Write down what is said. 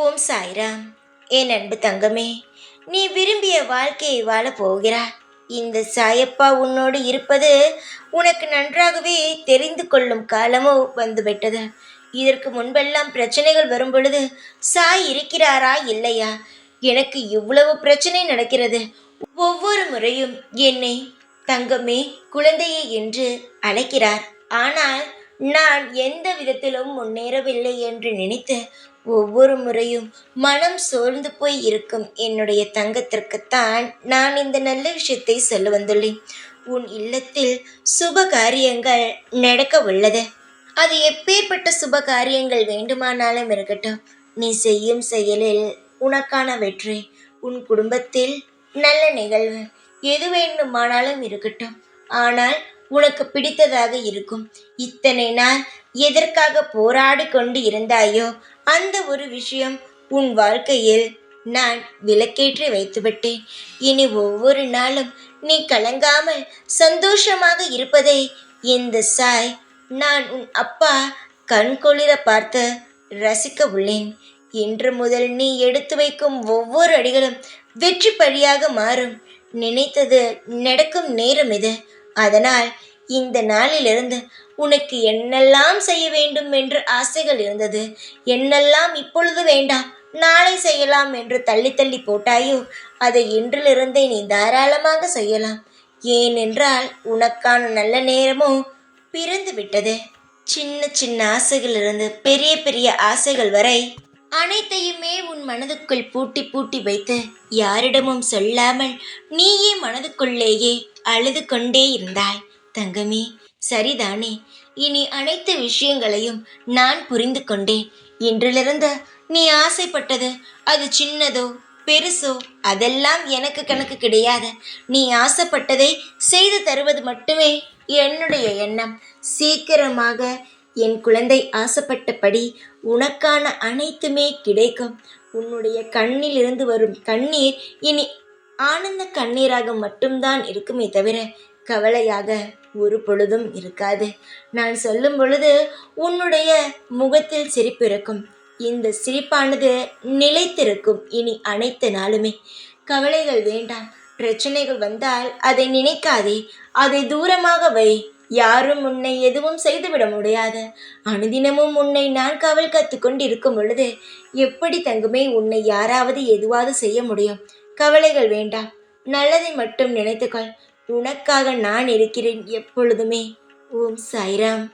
ஓம் சாய்ராம். என் அன்பு தங்கமே, நீ விரும்பிய வாழ்க்கையை வாழப் போகிறாய். இந்த சாயப்பா உன்னோடு இருப்பது உனக்கு நன்றாகவே தெரிந்து கொள்ளும் காலமோ வந்துவிட்டது. இதற்கு முன்பெல்லாம் பிரச்சனைகள் வரும் பொழுது சாய் இருக்கிறாரா இல்லையா, எனக்கு இவ்வளவு பிரச்சனை நடக்கிறது, ஒவ்வொரு முறையும் என்னை தங்கமே குழந்தையே என்று அழைக்கிறார். ஆனால் நான் எந்த விதத்திலும் முன்னேறவில்லை என்று நினைத்து ஒவ்வொரு முறையும் மனம் சோர்ந்து போய் இருக்கும் என்னுடைய தங்கத்திற்குத்தான் நான் இந்த நல்ல விஷயத்தை சொல்ல வந்துள்ளேன். உன் இல்லத்தில் சுப காரியங்கள் நடக்க உள்ளது. அது எப்பேற்பட்ட சுப காரியங்கள் வேண்டுமானாலும் இருக்கட்டும். நீ செய்யும் செயலில் உனக்கான வெற்றி, உன் குடும்பத்தில் நல்ல நிகழ்வு, எது வேண்டுமானாலும் இருக்கட்டும். ஆனால் உனக்கு பிடித்ததாக இருக்கும். இத்தனை நாள் எதற்காக போராடி கொண்டு இருந்தாயோ அந்த ஒரு விஷயம் உன் வாழ்க்கையில் நான் விளக்கேற்றி வைத்துவிட்டேன். இனி ஒவ்வொரு நாளும் நீ கலங்காமல் சந்தோஷமாக இருப்பதை இந்த சாய், நான் உன் அப்பா, கண்குளிர பார்த்து ரசிக்க உள்ளேன். இன்று முதல் நீ எடுத்து வைக்கும் ஒவ்வொரு அடிகளும் வெற்றி படியாக மாறும். நினைத்தது நடக்கும் நேரம் இது. அதனால் இந்த நாளிலிருந்து உனக்கு என்னெல்லாம் செய்ய வேண்டும் என்று ஆசைகள் இருந்தது, என்னெல்லாம் இப்பொழுது வேண்டாம் நாளை செய்யலாம் என்று தள்ளி தள்ளி போட்டாயோ, அதை இன்றிலிருந்தே நீ தாராளமாக செய்யலாம். ஏனென்றால் உனக்கான நல்ல நேரமோ பிறந்து விட்டது. சின்ன சின்ன ஆசைகளிலிருந்து பெரிய பெரிய ஆசைகள் வரை அனைத்தையுமே உன் மனதுக்குள் பூட்டி பூட்டி வைத்து யாரிடமும் சொல்லாமல் நீயே மனதுக்குள்ளேயே அழுது கொண்டே இருந்தாய். தங்கமே, சரிதானே? இனி அனைத்து விஷயங்களையும் நான் புரிந்து கொண்டேன். இன்றிலிருந்து நீ ஆசைப்பட்டது அது சின்னதோ பெருசோ அதெல்லாம் எனக்கு கணக்கு கிடையாது. நீ ஆசைப்பட்டதை செய்து தருவது மட்டுமே என்னுடைய எண்ணம். சீக்கிரமாக என் குழந்தை ஆசைப்பட்டபடி உனக்கான அனைத்துமே கிடைக்கும். உன்னுடைய கண்ணில் இருந்து வரும் கண்ணீர் இனி ஆனந்த கண்ணீராக மட்டும்தான் இருக்குமே தவிர கவலையாக ஒரு பொழுதும் இருக்காது. நான் சொல்லும் பொழுது உன்னுடைய முகத்தில் சிரிப்பு இருக்கும். இந்த சிரிப்பானது நிலைத்திருக்கும் இனி அனைத்து நாளுமே. கவலைகள் வேண்டாம். பிரச்சனைகள் வந்தால் அதை நினைக்காதே, அதை தூரமாக வை. யாரும் உன்னை எதுவும் செய்துவிட முடியாது. அனுதினமும் உன்னை நான் காவல் காத்து கொண்டு இருக்கும் பொழுது எப்படி தங்குமே உன்னை யாராவது எதுவாவது செய்ய முடியும்? கவலைகள் வேண்டாம். நல்லதை மட்டும் நினைத்துக்கொள். உனக்காக நான் இருக்கிறேன் எப்பொழுதுமே. ஓம் சாய்ராம்.